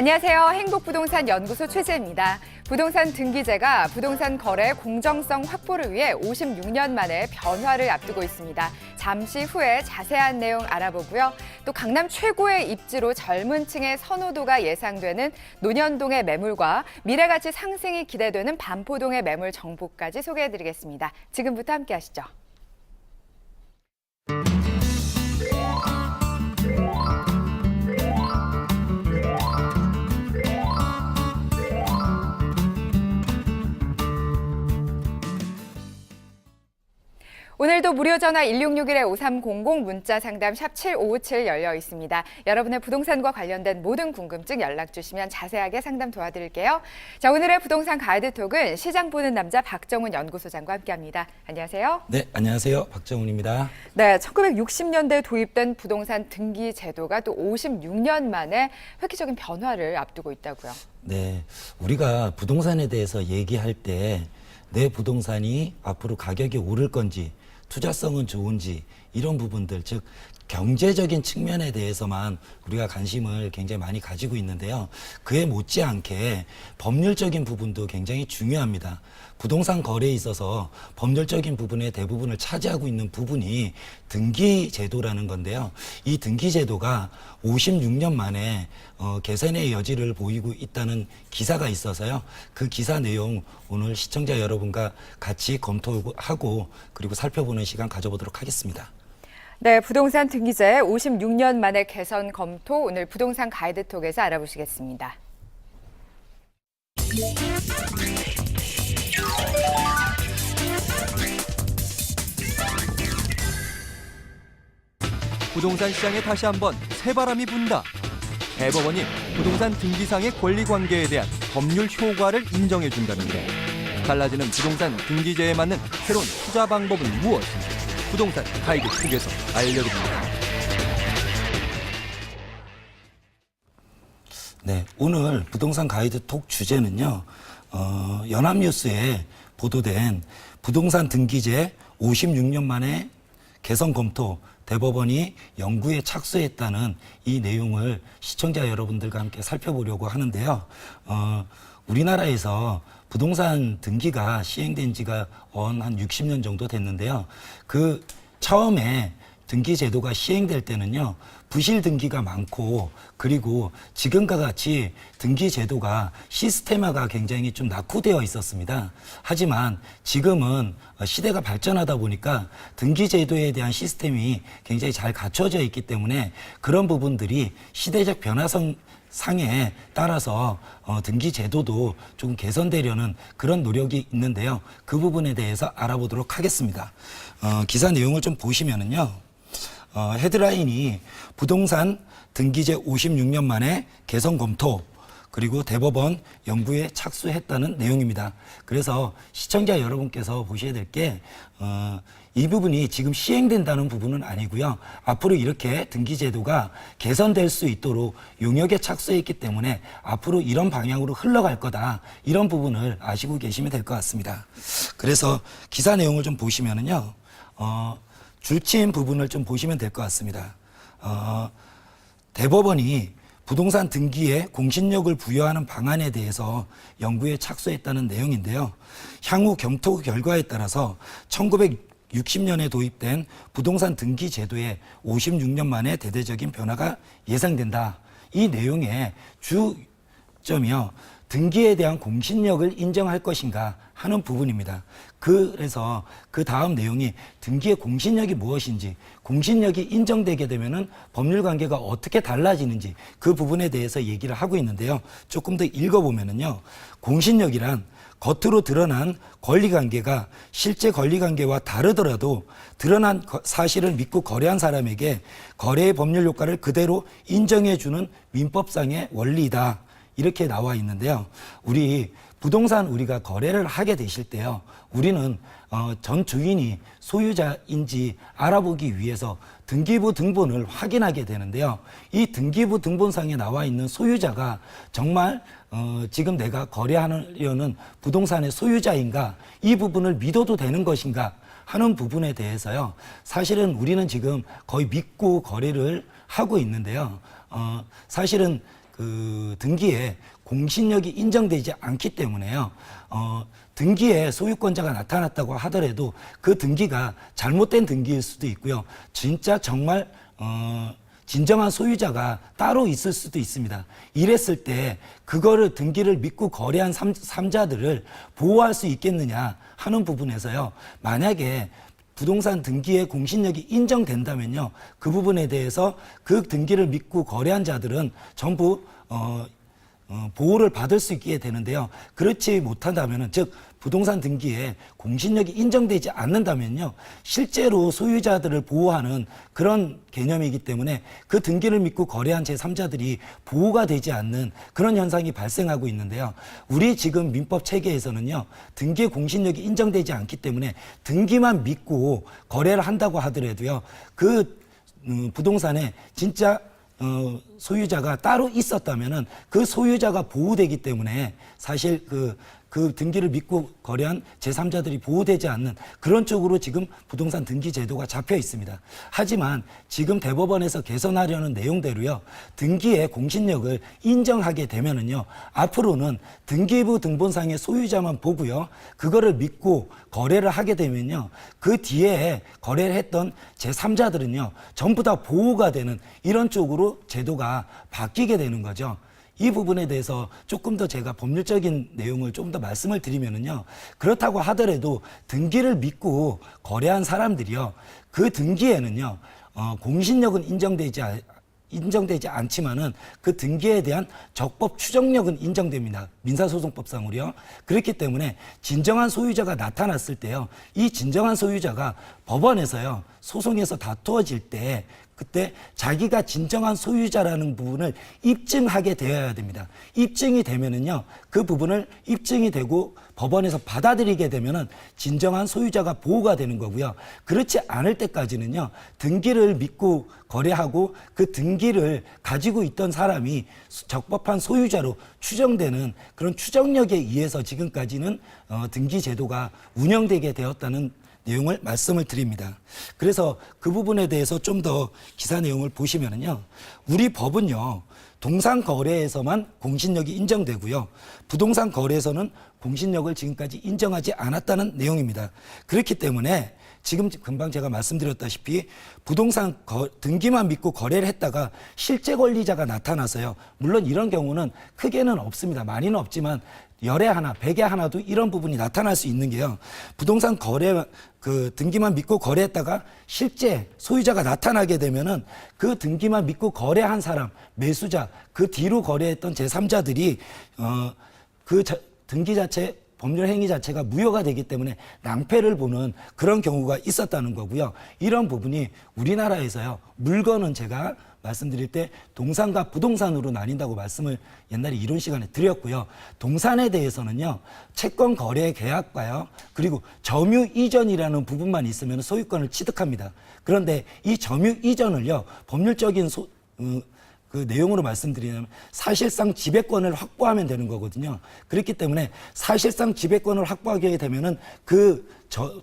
안녕하세요. 행복부동산 연구소 최재입니다. 부동산 등기제가 부동산 거래 공정성 확보를 위해 56년 만에 변화를 앞두고 있습니다. 잠시 후에 자세한 내용 알아보고요. 또 강남 최고의 입지로 젊은 층의 선호도가 예상되는 논현동의 매물과 미래가치 상승이 기대되는 반포동의 매물 정보까지 소개해드리겠습니다. 지금부터 함께 하시죠. 오늘도 무료 전화 1661-5300 문자 상담 샵 7557 열려 있습니다. 여러분의 부동산과 관련된 모든 궁금증 연락 주시면 자세하게 상담 도와드릴게요. 자, 오늘의 부동산 가이드톡은 시장 보는 남자 박정훈 연구소장과 함께합니다. 안녕하세요. 네, 안녕하세요. 박정훈입니다. 네, 1960년대에 도입된 부동산 등기 제도가 또 56년 만에 획기적인 변화를 앞두고 있다고요. 네, 우리가 부동산에 대해서 얘기할 때 내 부동산이 앞으로 가격이 오를 건지 투자성은 좋은지 이런 부분들, 즉 경제적인 측면에 대해서만 우리가 관심을 굉장히 많이 가지고 있는데요. 그에 못지않게 법률적인 부분도 굉장히 중요합니다. 부동산 거래에 있어서 법률적인 부분의 대부분을 차지하고 있는 부분이 등기제도라는 건데요. 이 등기제도가 56년 만에 개선의 여지를 보이고 있다는 기사가 있어서요. 그 기사 내용 오늘 시청자 여러분과 같이 검토하고 그리고 살펴보는 시간 가져보도록 하겠습니다. 네, 부동산 등기제 56년 만에 개선 검토, 오늘 부동산 가이드톡에서 알아보시겠습니다. 부동산 시장에 다시 한번 새바람이 분다. 대법원이 부동산 등기상의 권리관계에 대한 법률 효과를 인정해준다는데 달라지는 부동산 등기제에 맞는 새로운 투자 방법은 무엇인지 부동산 가이드톡에서 알려드립니다. 네, 오늘 부동산 가이드톡 주제는요. 연합뉴스에 보도된 부동산 등기제 56년 만에 개선 검토 대법원이 연구에 착수했다는 이 내용을 시청자 여러분들과 함께 살펴보려고 하는데요. 우리나라에서 부동산 등기가 시행된 지가 한 60년 정도 됐는데요. 그 처음에 등기 제도가 시행될 때는요, 부실 등기가 많고, 그리고 지금과 같이 등기 제도가 시스템화가 굉장히 좀 낙후되어 있었습니다. 하지만 지금은 시대가 발전하다 보니까 등기 제도에 대한 시스템이 굉장히 잘 갖춰져 있기 때문에 그런 부분들이 시대적 변화성 상에 따라서 등기 제도도 조금 개선되려는 그런 노력이 있는데요. 그 부분에 대해서 알아보도록 하겠습니다. 기사 내용을 좀 보시면은요. 헤드라인이 부동산 등기제 56년 만에 개선 검토 그리고 대법원 연구에 착수했다는 내용입니다. 그래서 시청자 여러분께서 보셔야 될 게 이 부분이 지금 시행된다는 부분은 아니고요. 앞으로 이렇게 등기제도가 개선될 수 있도록 용역에 착수했기 때문에 앞으로 이런 방향으로 흘러갈 거다. 이런 부분을 아시고 계시면 될 것 같습니다. 그래서 기사 내용을 좀 보시면은요. 줄치인 부분을 좀 보시면 될 것 같습니다. 대법원이 부동산 등기에 공신력을 부여하는 방안에 대해서 연구에 착수했다는 내용인데요. 향후 검토 결과에 따라서 1960년에 도입된 부동산 등기 제도에 56년 만에 대대적인 변화가 예상된다. 이 내용의 주점이요. 등기에 대한 공신력을 인정할 것인가 하는 부분입니다. 그래서 그 다음 내용이 등기의 공신력이 무엇인지, 공신력이 인정되게 되면은 법률 관계가 어떻게 달라지는지 그 부분에 대해서 얘기를 하고 있는데요. 조금 더 읽어보면은요. 공신력이란 겉으로 드러난 권리관계가 실제 권리관계와 다르더라도 드러난 사실을 믿고 거래한 사람에게 거래의 법률 효과를 그대로 인정해주는 민법상의 원리이다. 이렇게 나와 있는데요. 우리가 거래를 하게 되실 때요. 우리는 전 주인이 소유자인지 알아보기 위해서 등기부 등본을 확인하게 되는데요. 이 등기부 등본상에 나와 있는 소유자가 정말 지금 내가 거래하려는 부동산의 소유자인가, 이 부분을 믿어도 되는 것인가 하는 부분에 대해서요. 사실은 우리는 지금 거의 믿고 거래를 하고 있는데요. 사실은 그 등기에 공신력이 인정되지 않기 때문에요. 등기에 소유권자가 나타났다고 하더라도 그 등기가 잘못된 등기일 수도 있고요. 진짜 정말 진정한 소유자가 따로 있을 수도 있습니다. 이랬을 때 그거를 등기를 믿고 거래한 삼자들을 보호할 수 있겠느냐 하는 부분에서요. 만약에 부동산 등기의 공신력이 인정된다면요. 그 부분에 대해서 그 등기를 믿고 거래한 자들은 전부 보호를 받을 수 있게 되는데요. 그렇지 못한다면은, 즉 부동산 등기에 공신력이 인정되지 않는다면요, 실제로 소유자들을 보호하는 그런 개념이기 때문에 그 등기를 믿고 거래한 제3자들이 보호가 되지 않는 그런 현상이 발생하고 있는데요. 우리 지금 민법 체계에서는요, 등기의 공신력이 인정되지 않기 때문에 등기만 믿고 거래를 한다고 하더라도요, 그 부동산에 진짜 소유자가 따로 있었다면은 그 소유자가 보호되기 때문에 사실 그 등기를 믿고 거래한 제3자들이 보호되지 않는 그런 쪽으로 지금 부동산 등기 제도가 잡혀 있습니다. 하지만 지금 대법원에서 개선하려는 내용대로요, 등기의 공신력을 인정하게 되면은요, 앞으로는 등기부 등본상의 소유자만 보고요, 그거를 믿고 거래를 하게 되면요, 그 뒤에 거래를 했던 제3자들은요, 전부 다 보호가 되는 이런 쪽으로 제도가 바뀌게 되는 거죠. 이 부분에 대해서 조금 더 제가 법률적인 내용을 좀 더 말씀을 드리면은요, 그렇다고 하더라도 등기를 믿고 거래한 사람들이요, 그 등기에는요, 공신력은 인정되지 않지만은 그 등기에 대한 적법 추정력은 인정됩니다. 민사소송법상으로요. 그렇기 때문에 진정한 소유자가 나타났을 때요, 이 진정한 소유자가 법원에서요, 소송에서 다투어질 때 그때 자기가 진정한 소유자라는 부분을 입증하게 되어야 됩니다. 입증이 되면은요, 그 부분을 입증이 되고 법원에서 받아들이게 되면은 진정한 소유자가 보호가 되는 거고요. 그렇지 않을 때까지는요, 등기를 믿고 거래하고 그 등기를 가지고 있던 사람이 적법한 소유자로 추정되는 그런 추정력에 의해서 지금까지는 등기 제도가 운영되게 되었다는 내용을 말씀을 드립니다. 그래서 그 부분에 대해서 좀 더 기사 내용을 보시면은요, 우리 법은요, 동산 거래에서만 공신력이 인정되고요, 부동산 거래에서는 공신력을 지금까지 인정하지 않았다는 내용입니다. 그렇기 때문에 지금 금방 제가 말씀드렸다시피 부동산 등기만 믿고 거래를 했다가 실제 권리자가 나타나서요, 물론 이런 경우는 크게는 없습니다. 많이는 없지만 열에 하나, 백에 하나도 이런 부분이 나타날 수 있는 게요, 부동산 거래 등기만 믿고 거래했다가 실제 소유자가 나타나게 되면은 그 등기만 믿고 거래한 사람, 매수자, 그 뒤로 거래했던 제3자들이 등기 자체, 법률 행위 자체가 무효가 되기 때문에 낭패를 보는 그런 경우가 있었다는 거고요. 이런 부분이 우리나라에서요, 물건은 제가 말씀드릴 때 동산과 부동산으로 나뉜다고 말씀을 옛날에 이론 시간에 드렸고요. 동산에 대해서는요, 채권 거래 계약과요, 그리고 점유 이전이라는 부분만 있으면 소유권을 취득합니다. 그런데 이 점유 이전을요, 법률적인 그 내용으로 말씀드리면 사실상 지배권을 확보하면 되는 거거든요. 그렇기 때문에 사실상 지배권을 확보하게 되면은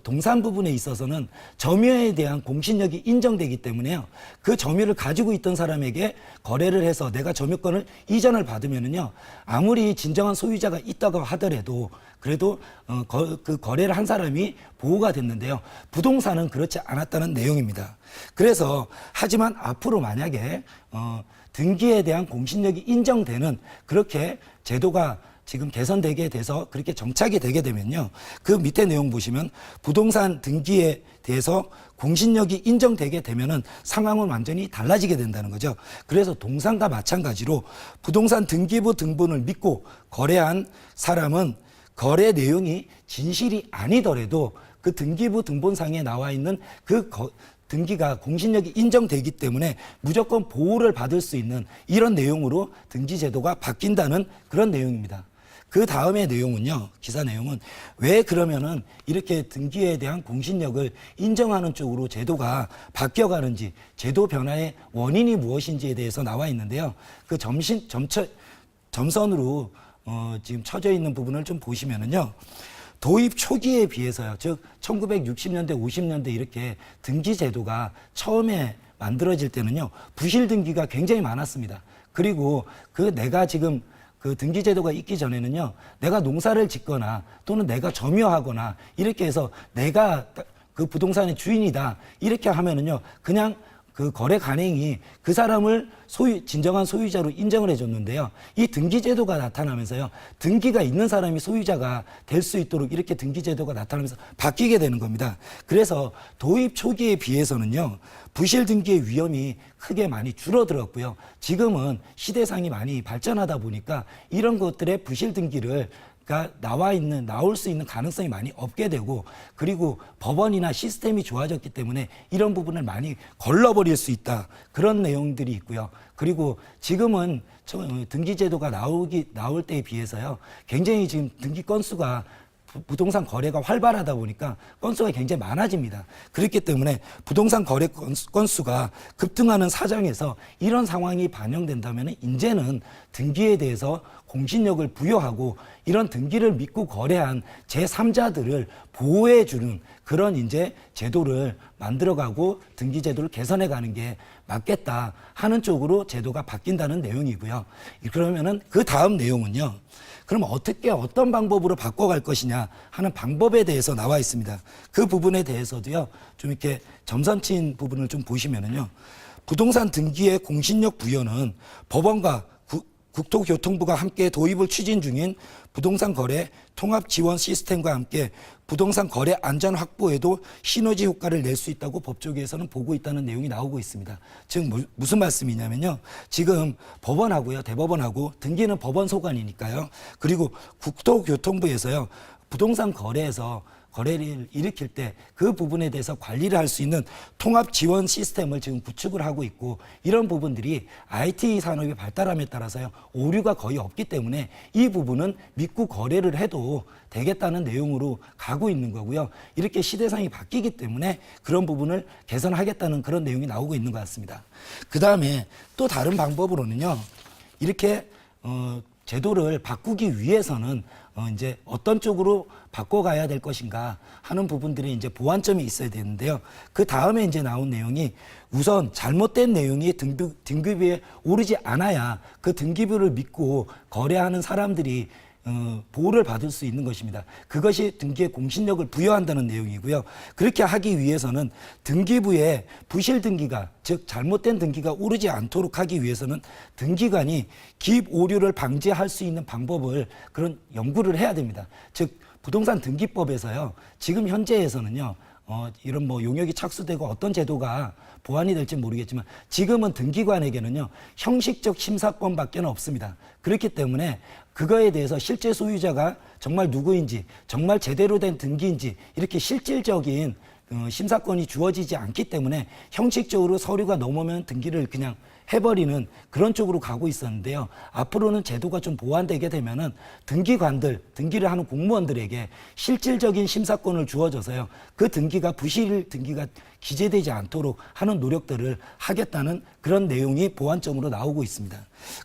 동산 부분에 있어서는 점유에 대한 공신력이 인정되기 때문에요, 그 점유를 가지고 있던 사람에게 거래를 해서 내가 점유권을 이전을 받으면은요, 아무리 진정한 소유자가 있다고 하더라도 그래도 그 거래를 한 사람이 보호가 됐는데요, 부동산은 그렇지 않았다는 내용입니다. 그래서 하지만 앞으로 만약에 등기에 대한 공신력이 인정되는 그렇게 제도가 지금 개선되게 돼서 그렇게 정착이 되게 되면요, 그 밑에 내용 보시면 부동산 등기에 대해서 공신력이 인정되게 되면은 상황은 완전히 달라지게 된다는 거죠. 그래서 동산과 마찬가지로 부동산 등기부 등본을 믿고 거래한 사람은 거래 내용이 진실이 아니더라도 그 등기부 등본상에 나와 있는 등기가 공신력이 인정되기 때문에 무조건 보호를 받을 수 있는 이런 내용으로 등기 제도가 바뀐다는 그런 내용입니다. 그 다음의 내용은요, 기사 내용은 왜 그러면은 이렇게 등기에 대한 공신력을 인정하는 쪽으로 제도가 바뀌어가는지, 제도 변화의 원인이 무엇인지에 대해서 나와 있는데요. 그 점선으로 지금 쳐져 있는 부분을 좀 보시면은요, 도입 초기에 비해서요, 즉 1960년대, 50년대 이렇게 등기 제도가 처음에 만들어질 때는요, 부실 등기가 굉장히 많았습니다. 그리고 내가 지금 그 등기제도가 있기 전에는요, 내가 농사를 짓거나 또는 내가 점유하거나 이렇게 해서 내가 그 부동산의 주인이다 이렇게 하면은요, 그냥 그 거래 간행이 그 사람을 진정한 소유자로 인정을 해줬는데요. 이 등기제도가 나타나면서요, 등기가 있는 사람이 소유자가 될 수 있도록 이렇게 등기제도가 나타나면서 바뀌게 되는 겁니다. 그래서 도입 초기에 비해서는요, 부실 등기의 위험이 크게 많이 줄어들었고요. 지금은 시대상이 많이 발전하다 보니까 이런 것들의 부실 등기를 나올 수 있는 가능성이 많이 없게 되고, 그리고 법원이나 시스템이 좋아졌기 때문에 이런 부분을 많이 걸러버릴 수 있다. 그런 내용들이 있고요. 그리고 지금은 등기제도가 나올 때에 비해서요, 굉장히 지금 등기 건수가 부동산 거래가 활발하다 보니까 건수가 굉장히 많아집니다. 그렇기 때문에 부동산 거래 건수가 급등하는 사정에서 이런 상황이 반영된다면 이제는 등기에 대해서 공신력을 부여하고 이런 등기를 믿고 거래한 제3자들을 보호해주는 그런 이제 제도를 만들어가고 등기 제도를 개선해가는 게 맞겠다 하는 쪽으로 제도가 바뀐다는 내용이고요. 그러면은 그 다음 내용은요. 그럼 어떤 방법으로 바꿔갈 것이냐 하는 방법에 대해서 나와 있습니다. 그 부분에 대해서도요, 좀 이렇게 점선 친 부분을 좀 보시면은요, 부동산 등기의 공신력 부여는 법원과 국토교통부가 함께 도입을 추진 중인 부동산 거래 통합 지원 시스템과 함께 부동산 거래 안전 확보에도 시너지 효과를 낼 수 있다고 법조계에서는 보고 있다는 내용이 나오고 있습니다. 즉 무슨 말씀이냐면요. 지금 법원하고요, 대법원하고 등기는 법원 소관이니까요. 그리고 국토교통부에서요, 부동산 거래에서 거래를 일으킬 때 그 부분에 대해서 관리를 할 수 있는 통합 지원 시스템을 지금 구축을 하고 있고, 이런 부분들이 IT 산업이 발달함에 따라서요, 오류가 거의 없기 때문에 이 부분은 믿고 거래를 해도 되겠다는 내용으로 가고 있는 거고요. 이렇게 시대상이 바뀌기 때문에 그런 부분을 개선하겠다는 그런 내용이 나오고 있는 것 같습니다. 그 다음에 또 다른 방법으로는요, 이렇게 제도를 바꾸기 위해서는 이제 어떤 쪽으로 바꿔가야 될 것인가 하는 부분들이 이제 보완점이 있어야 되는데요. 그 다음에 이제 나온 내용이 우선 잘못된 내용이 등기부에 오르지 않아야 그 등기부를 믿고 거래하는 사람들이 보호를 받을 수 있는 것입니다. 그것이 등기의 공신력을 부여한다는 내용이고요. 그렇게 하기 위해서는 등기부에 부실 등기가, 즉 잘못된 등기가 오르지 않도록 하기 위해서는 등기관이 기입 오류를 방지할 수 있는 방법을 그런 연구를 해야 됩니다. 즉 부동산 등기법에서요, 지금 현재에서는요, 이런 용역이 착수되고 어떤 제도가 보완이 될지 모르겠지만 지금은 등기관에게는요, 형식적 심사권밖에 없습니다. 그렇기 때문에 그거에 대해서 실제 소유자가 정말 누구인지, 정말 제대로 된 등기인지 이렇게 실질적인 심사권이 주어지지 않기 때문에 형식적으로 서류가 넘으면 등기를 그냥 해버리는 그런 쪽으로 가고 있었는데요. 앞으로는 제도가 좀 보완되게 되면은 등기관들, 등기를 하는 공무원들에게 실질적인 심사권을 주어져서요, 그 등기가 부실 등기가 기재되지 않도록 하는 노력들을 하겠다는 그런 내용이 보완점으로 나오고 있습니다.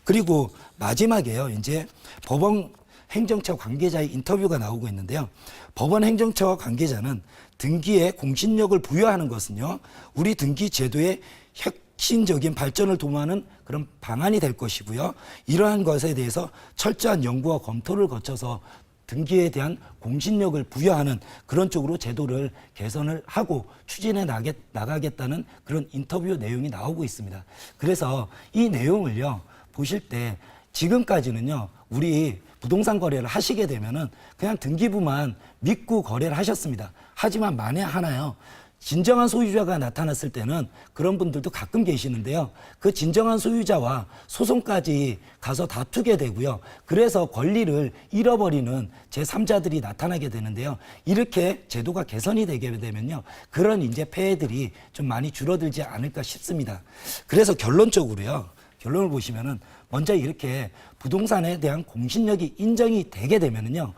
그리고 마지막에요, 이제 법원 행정처 관계자의 인터뷰가 나오고 있는데요. 법원 행정처 관계자는 등기에 공신력을 부여하는 것은요, 우리 등기 제도의 혁신적인 발전을 도모하는 그런 방안이 될 것이고요. 이러한 것에 대해서 철저한 연구와 검토를 거쳐서 등기에 대한 공신력을 부여하는 그런 쪽으로 제도를 개선을 하고 추진해 나가겠다는 그런 인터뷰 내용이 나오고 있습니다. 그래서 이 내용을요, 보실 때 지금까지는요, 우리 부동산 거래를 하시게 되면은 그냥 등기부만 믿고 거래를 하셨습니다. 하지만 만에 하나요, 진정한 소유자가 나타났을 때는 그런 분들도 가끔 계시는데요. 그 진정한 소유자와 소송까지 가서 다투게 되고요. 그래서 권리를 잃어버리는 제3자들이 나타나게 되는데요. 이렇게 제도가 개선이 되게 되면요, 그런 이제 폐해들이 좀 많이 줄어들지 않을까 싶습니다. 그래서 결론적으로요, 결론을 보시면은 먼저 이렇게 부동산에 대한 공신력이 인정이 되게 되면은요,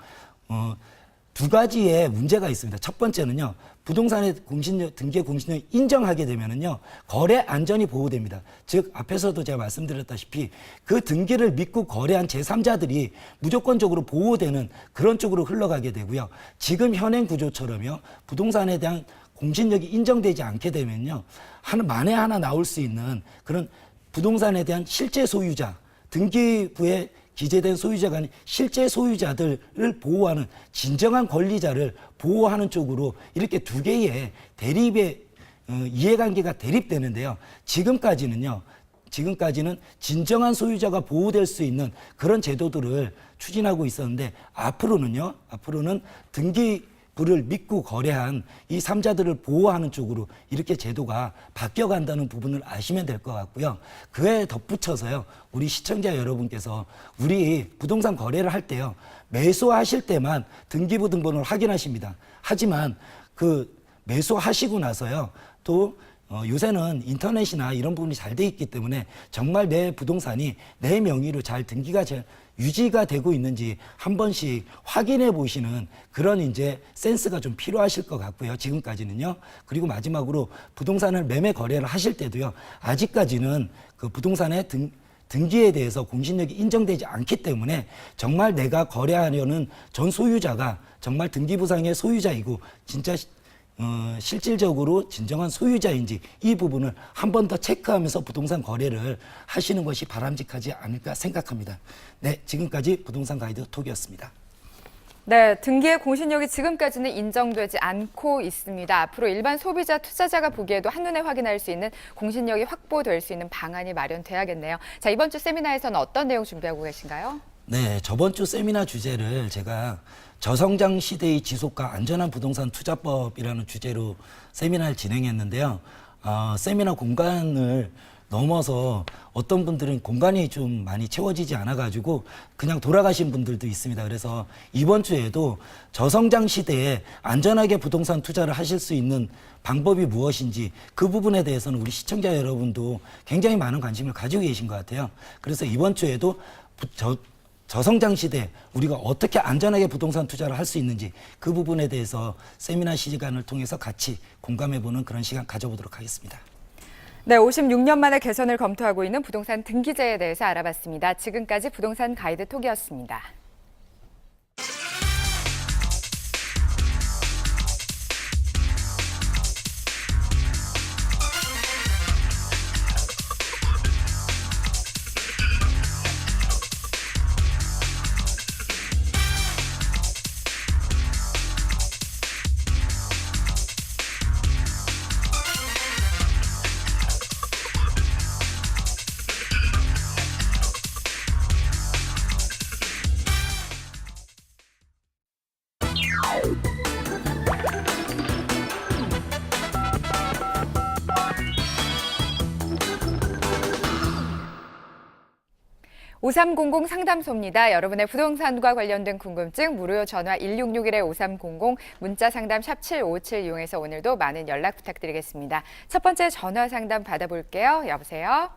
두 가지의 문제가 있습니다. 첫 번째는요, 부동산의 공신력, 등기의 공신력을 인정하게 되면은요, 거래 안전이 보호됩니다. 즉, 앞에서도 제가 말씀드렸다시피 그 등기를 믿고 거래한 제3자들이 무조건적으로 보호되는 그런 쪽으로 흘러가게 되고요. 지금 현행 구조처럼요, 부동산에 대한 공신력이 인정되지 않게 되면요, 만에 하나 나올 수 있는 그런 부동산에 대한 실제 소유자, 등기부에 기재된 소유자가 아닌 실제 소유자들을 보호하는 진정한 권리자를 보호하는 쪽으로 이렇게 두 개의 대립의 이해관계가 대립되는데요. 지금까지는 진정한 소유자가 보호될 수 있는 그런 제도들을 추진하고 있었는데 앞으로는 등기부를 믿고 거래한 이 3자들을 보호하는 쪽으로 이렇게 제도가 바뀌어간다는 부분을 아시면 될 것 같고요. 그에 덧붙여서요. 우리 시청자 여러분께서 우리 부동산 거래를 할 때요. 매수하실 때만 등기부 등본을 확인하십니다. 하지만 그 매수하시고 나서요. 또 요새는 인터넷이나 이런 부분이 잘 돼 있기 때문에 정말 내 부동산이 내 명의로 잘 등기가 유지가 되고 있는지 한 번씩 확인해 보시는 그런 이제 센스가 좀 필요하실 것 같고요. 지금까지는요. 그리고 마지막으로 부동산을 매매 거래를 하실 때도요. 아직까지는 그 부동산의 등기에 대해서 공신력이 인정되지 않기 때문에 정말 내가 거래하려는 전 소유자가 정말 등기부상의 소유자이고 진짜 실질적으로 진정한 소유자인지 이 부분을 한 번 더 체크하면서 부동산 거래를 하시는 것이 바람직하지 않을까 생각합니다. 네, 지금까지 부동산 가이드 톡이었습니다. 네, 등기의 공신력이 지금까지는 인정되지 않고 있습니다. 앞으로 일반 소비자, 투자자가 보기에도 한눈에 확인할 수 있는 공신력이 확보될 수 있는 방안이 마련돼야겠네요. 자, 이번 주 세미나에서는 어떤 내용 준비하고 계신가요? 네, 저번 주 세미나 주제를 제가 저성장 시대의 지속과 안전한 부동산 투자법이라는 주제로 세미나를 진행했는데요. 세미나 공간을 넘어서 어떤 분들은 공간이 좀 많이 채워지지 않아가지고 그냥 돌아가신 분들도 있습니다. 그래서 이번 주에도 저성장 시대에 안전하게 부동산 투자를 하실 수 있는 방법이 무엇인지 그 부분에 대해서는 우리 시청자 여러분도 굉장히 많은 관심을 가지고 계신 것 같아요. 그래서 이번 주에도 저성장 시대 우리가 어떻게 안전하게 부동산 투자를 할 수 있는지 그 부분에 대해서 세미나 시간을 통해서 같이 공감해보는 그런 시간 가져보도록 하겠습니다. 네, 56년 만에 개선을 검토하고 있는 부동산 등기제에 대해서 알아봤습니다. 지금까지 부동산 가이드 톡이었습니다. (5300) 상담소입니다. 여러분의 부동산과 관련된 궁금증 무료 전화 1661-5300 문자 상담 샵 757 이용해서 오늘도 많은 연락 부탁드리겠습니다. 첫 번째 전화 상담 받아볼게요. 여보세요?